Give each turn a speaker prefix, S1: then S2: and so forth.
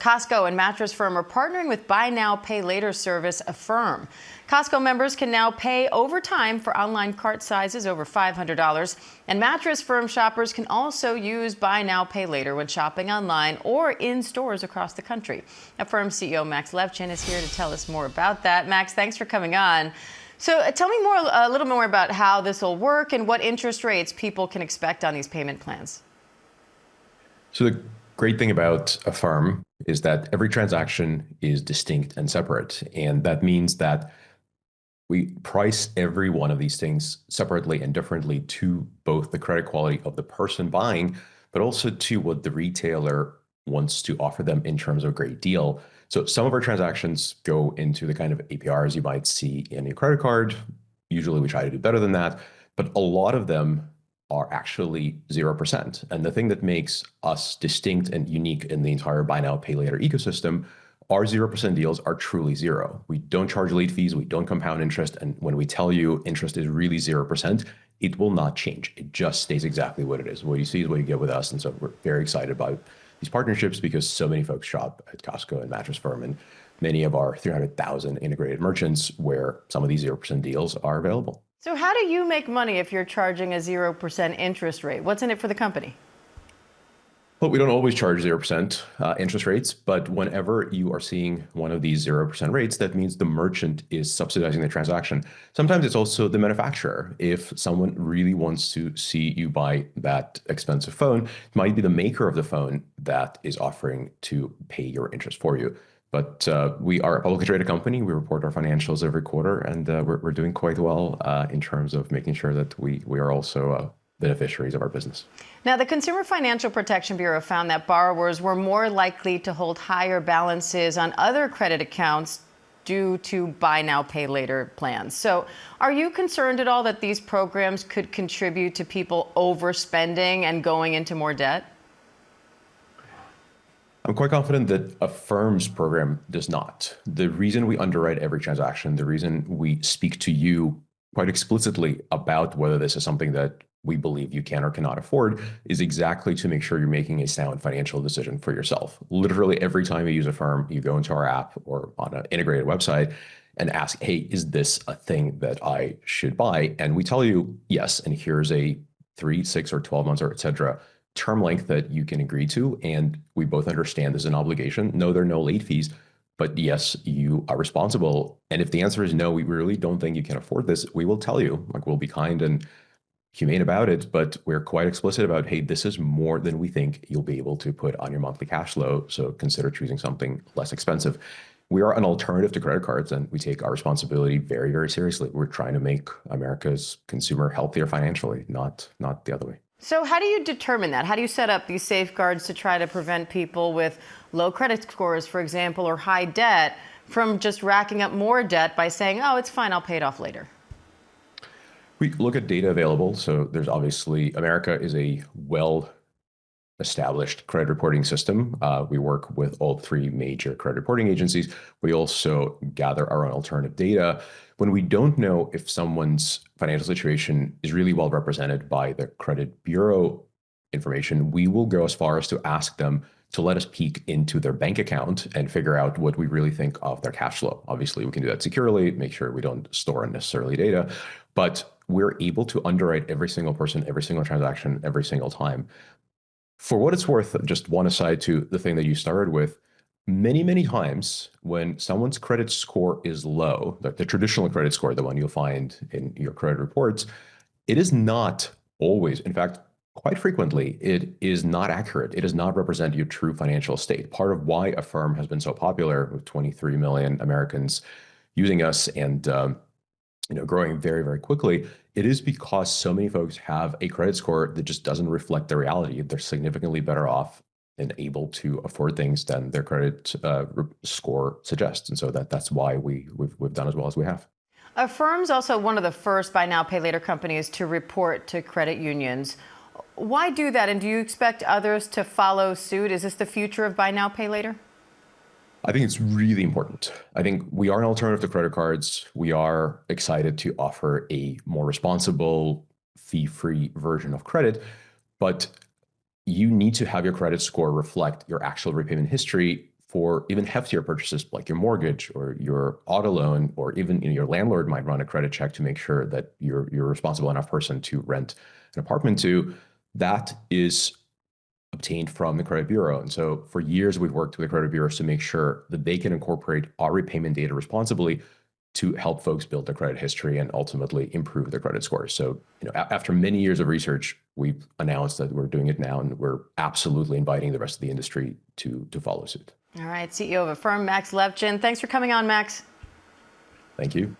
S1: Costco and Mattress Firm are partnering with buy now, pay later service Affirm. Costco members can now pay over time for online cart sizes over $500. And Mattress Firm shoppers can also use buy now, pay later when shopping online or in stores across the country. Affirm CEO Max Levchin is here to tell us more about that. Max, thanks for coming on. So tell me a little more about how this will work and what interest rates people can expect on these payment plans.
S2: So the great thing about Affirm is that every transaction is distinct and separate. And that means that we price every one of these things separately and differently to both the credit quality of the person buying, but also to what the retailer wants to offer them in terms of a great deal. So some of our transactions go into the kind of APRs you might see in a credit card. Usually we try to do better than that, but a lot of them are actually 0%. And the thing that makes us distinct and unique in the entire buy now, pay later ecosystem, our 0% deals are truly zero. We don't charge late fees, we don't compound interest. And when we tell you interest is really 0%, it will not change. It just stays exactly what it is. What you see is what you get with us. And so we're very excited about these partnerships because so many folks shop at Costco and Mattress Firm and many of our 300,000 integrated merchants where some of these 0% deals are available.
S1: So how do you make money if you're charging a 0% interest rate? What's in it for the company?
S2: Well, we don't always charge 0% interest rates, but whenever you are seeing one of these 0% rates, that means the merchant is subsidizing the transaction. Sometimes it's also the manufacturer. If someone really wants to see you buy that expensive phone, it might be the maker of the phone that is offering to pay your interest for you. But we are a publicly traded company. We report our financials every quarter, and we're doing quite well in terms of making sure that we are also beneficiaries of our business.
S1: Now, the Consumer Financial Protection Bureau found that borrowers were more likely to hold higher balances on other credit accounts due to buy now, pay later plans. So are you concerned at all that these programs could contribute to people overspending and going into more debt?
S2: I'm quite confident that Affirm's program does not. The reason we underwrite every transaction, the reason we speak to you quite explicitly about whether this is something that we believe you can or cannot afford is exactly to make sure you're making a sound financial decision for yourself. Literally every time you use Affirm, you go into our app or on an integrated website and ask, hey, is this a thing that I should buy? And we tell you yes, and here's a 3, 6, or 12 months or et cetera term length that you can agree to. And we both understand there's an obligation. No, there are no late fees, but yes, you are responsible. And if the answer is no, we really don't think you can afford this, we will tell you. Like, we'll be kind and humane about it, but we're quite explicit about, hey, this is more than we think you'll be able to put on your monthly cash flow. So consider choosing something less expensive. We are an alternative to credit cards, and we take our responsibility very, very seriously. We're trying to make America's consumer healthier financially, not the other way.
S1: So how do you determine that? How do you set up these safeguards to try to prevent people with low credit scores, for example, or high debt from just racking up more debt by saying, oh, it's fine, I'll pay it off later?
S2: We look at data available. So there's obviously, America is a well-established credit reporting system. We work with all 3 major credit reporting agencies. We also gather our own alternative data. When we don't know if someone's financial situation is really well represented by the credit bureau information, we will go as far as to ask them to let us peek into their bank account and figure out what we really think of their cash flow. Obviously, we can do that securely, make sure we don't store unnecessarily data, but we're able to underwrite every single person, every single transaction, every single time. For what it's worth, just one aside to the thing that you started with, many times when someone's credit score is low, the traditional credit score, the one you'll find in your credit reports, it is not always, in fact, quite frequently, it is not accurate. It does not represent your true financial state. Part of why Affirm has been so popular with 23 million Americans using us and growing very, very quickly, it is because so many folks have a credit score that just doesn't reflect the reality. They're significantly better off and able to afford things than their credit score suggests. And so that's why we've done as well as we have.
S1: Affirm's also one of the first buy now, pay later companies to report to credit unions. Why do that? And do you expect others to follow suit? Is this the future of buy now, pay later?
S2: I think it's really important. I think we are an alternative to credit cards. We are excited to offer a more responsible, fee-free version of credit, but you need to have your credit score reflect your actual repayment history for even heftier purchases like your mortgage or your auto loan, or even your landlord might run a credit check to make sure that you're a responsible enough person to rent an apartment to. That is obtained from the credit bureau. And so for years, we've worked with the credit bureaus to make sure that they can incorporate our repayment data responsibly to help folks build their credit history and ultimately improve their credit scores. So, after many years of research, we've announced that we're doing it now, and we're absolutely inviting the rest of the industry to follow suit.
S1: All right, CEO of Affirm, Max Levchin. Thanks for coming on, Max.
S2: Thank you.